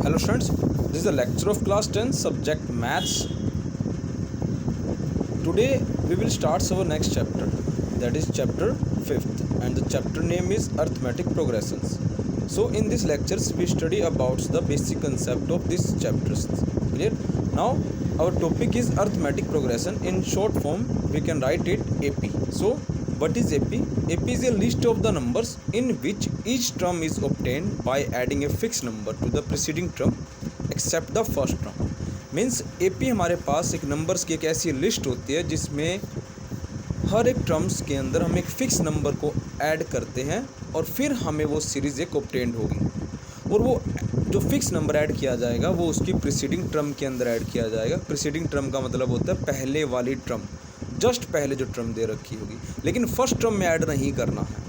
Hello students, this is the lecture of class 10 subject maths. Today we will start our next chapter, that is chapter 5th, and the chapter name is arithmetic progressions. So in these lectures we study about the basic concept of these chapters. Clear? Now our topic is arithmetic progression. In short form we can write it AP. So what is AP? AP is a list of the numbers in which each term is obtained by adding a fixed number to the preceding term except the first term. Means AP हमारे पास एक numbers की एक ऐसी list होती है जिसमें हर एक terms के अंदर हम एक फ़िक्स नंबर को ऐड करते हैं और फिर हमें वो सीरीज़ एक ऑब्टेंड होगी, और वो जो फिक्स नंबर ऐड किया जाएगा वो उसकी प्रीसीडिंग टर्म के अंदर ऐड किया जाएगा। प्रीसीडिंग टर्म का मतलब होता है पहले वाली टर्म, जस्ट पहले जो टर्म दे रखी होगी, लेकिन फर्स्ट टर्म में ऐड नहीं करना है।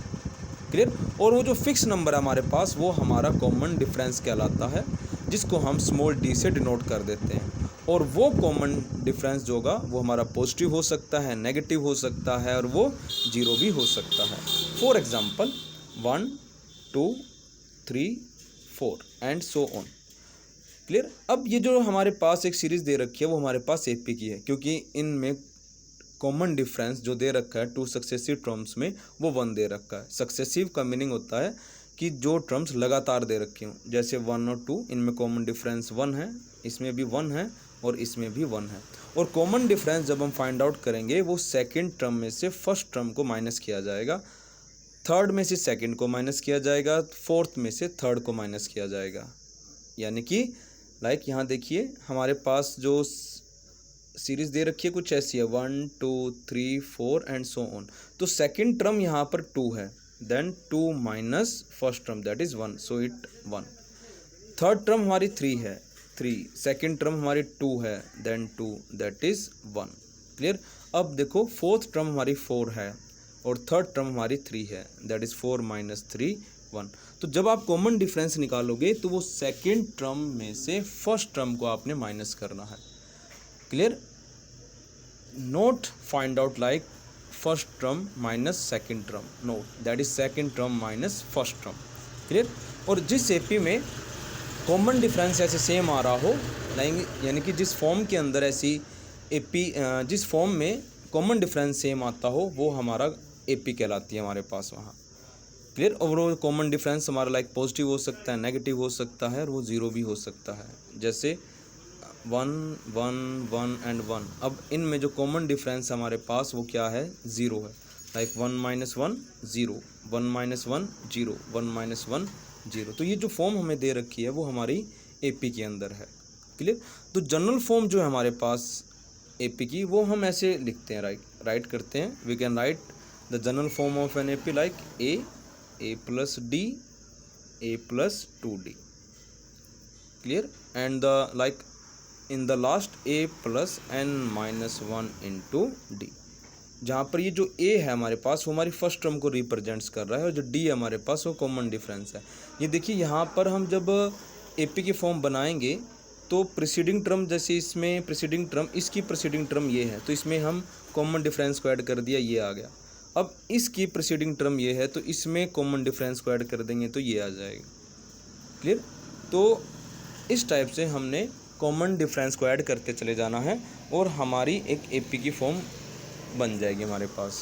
क्लियर? और वो जो फिक्स नंबर है हमारे पास वो हमारा कॉमन डिफरेंस कहलाता है, जिसको हम स्मॉल डी से डिनोट कर देते हैं। और वो कॉमन डिफरेंस जो होगा वो हमारा पॉजिटिव हो सकता है, नेगेटिव हो सकता है, और वो जीरो भी हो सकता है। For example 1 2 3 4 and so on. Clear? अब ये जो हमारे पास एक सीरीज़ दे रखी है वो हमारे पास AP की है, क्योंकि इनमें कॉमन डिफरेंस जो दे रखा है टू सक्सेसिव टर्म्स में वो 1 दे रखा है। सक्सेसिव का मीनिंग होता है कि जो टर्म्स लगातार दे रखी हों, जैसे 1 और 2, इनमें कॉमन डिफरेंस 1 है, इसमें भी 1 है और इसमें भी 1 है। और कॉमन डिफरेंस जब हम फाइंड आउट करेंगे वो सेकंड टर्म में से फर्स्ट टर्म को माइनस किया जाएगा, थर्ड में से सेकंड को माइनस किया जाएगा, फोर्थ में से थर्ड को माइनस किया जाएगा। यानी कि लाइक यहाँ देखिए हमारे पास जो सीरीज़ दे रखी है कुछ ऐसी है 1 2 3 4 एंड सो ऑन। तो सेकंड टर्म यहाँ पर 2 है, then 2 minus first term that is 1, so it 1। Third term हमारी 3 है, 3, सेकंड टर्म हमारी 2 है, देन 2 दैट इज़ 1। क्लियर? अब देखो फोर्थ टर्म हमारी 4 है और थर्ड टर्म हमारी 3 है, दैट इज़ 4 माइनस 3 1। तो जब आप कॉमन डिफरेंस निकालोगे तो वो सेकंड टर्म में से फर्स्ट टर्म को आपने माइनस करना है। Clear? Not find out like first term minus second term, no, that is second term minus first term. Clear? और जिस AP में कॉमन डिफरेंस ऐसे सेम आ रहा हो, यानी कि जिस फॉर्म के अंदर ऐसी AP जिस फॉर्म में कॉमन डिफरेंस सेम आता हो वो हमारा AP कहलाती है हमारे पास वहाँ। क्लियर? और वो कॉमन डिफरेंस हमारा लाइक पॉजिटिव हो सकता है, नेगेटिव हो सकता है, और वो जीरो भी हो सकता है, जैसे 1 1 1 एंड 1। अब इनमें जो कॉमन डिफरेंस हमारे पास वो क्या है? 0 है। Like 1 minus 1 0, 1 minus 1 0, 1 minus 1 0। तो ये जो फॉर्म हमें दे रखी है वो हमारी AP के अंदर है। क्लियर? तो जनरल फॉर्म जो है हमारे पास AP की वो हम ऐसे लिखते हैं, राइट करते हैं। We can write the general form of an AP like A plus D, A plus 2D। Clear? And the like in the last A plus n minus 1 into D, जहाँ पर ये जो A है हमारे पास वो हमारी फर्स्ट टर्म को represents कर रहा है, और जो D है हमारे पास वो कॉमन डिफरेंस है। ये देखिए यहाँ पर हम जब AP की फॉर्म बनाएंगे तो प्रीसीडिंग टर्म, जैसे इसमें प्रीसीडिंग टर्म, इसकी प्रीसीडिंग टर्म ये है तो इसमें हम कॉमन डिफरेंस को ऐड कर दिया, ये आ गया। अब इसकी प्रीसीडिंग टर्म ये है तो इसमें कॉमन डिफरेंस को ऐड कर देंगे तो ये आ जाएगा। क्लियर? तो इस टाइप से हमने कॉमन डिफरेंस को ऐड करते चले जाना है और हमारी एक AP की फॉर्म बन जाएगी हमारे पास।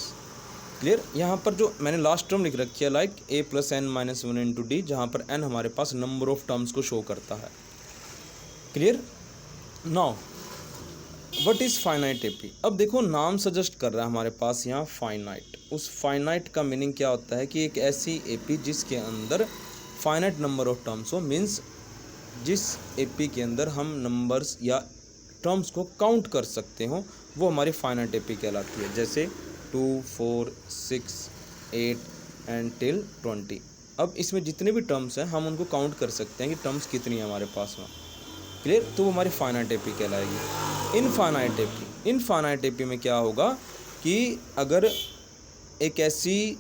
क्लियर? यहाँ पर जो मैंने लास्ट टर्म लिख रखी है like A plus n minus 1 into D, जहाँ पर n हमारे पास नंबर ऑफ टर्म्स को शो करता है। Clear? Now what is finite AP? अब देखो नाम सजेस्ट कर रहा है हमारे पास यहाँ फाइनाइट। उस फाइनाइट का मीनिंग क्या होता है कि एक ऐसी AP जिसके अंदर फाइनाइट नंबर ऑफ टर्म्स हो, मीन्स जिस AP के अंदर हम नंबर्स या टर्म्स को काउंट कर सकते हो, वो हमारी फाइनाइट AP कहलाती है। जैसे 2 4 6 8 एंड टिल 20। अब इसमें जितने भी टर्म्स हैं हम उनको काउंट कर सकते हैं कि टर्म्स कितनी है हमारे पास में। क्लियर? तो वो हमारी फाइनाइट AP कहलाएगी। इनफाइनाइट AP में क्या होगा कि अगर एक ऐसी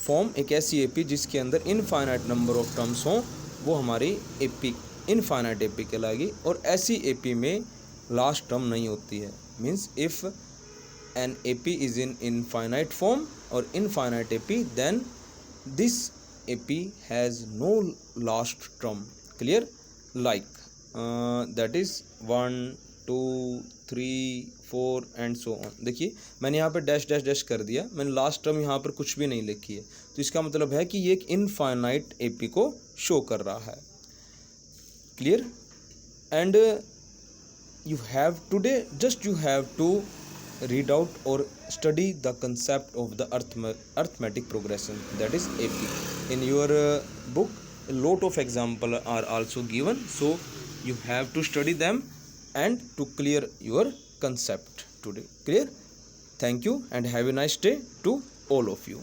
फॉर्म, एक ऐसी AP जिसके अंदर इनफाइनाइट नंबर ऑफ टर्म्स हों, वो हमारी AP इनफाइनाइट AP कहलाएगी। और ऐसी AP में लास्ट टर्म नहीं होती है, means if an AP is in infinite form और infinite AP, then this AP has no last term. Clear? like that is 1 2 3 4 and so on. देखिए मैंने यहाँ पर डैश डैश डैश कर दिया, मैंने लास्ट टर्म यहाँ पर कुछ भी नहीं लिखी है, तो इसका मतलब है कि ये एक इनफाइनाइट एपी को शो कर रहा है। Clear? And you have today just you have to read out or study the concept of the arithmetic progression, that is AP. In your book a lot of example are also given, so you have to study them and to clear your concept today. Clear? Thank you and have a nice day to all of you.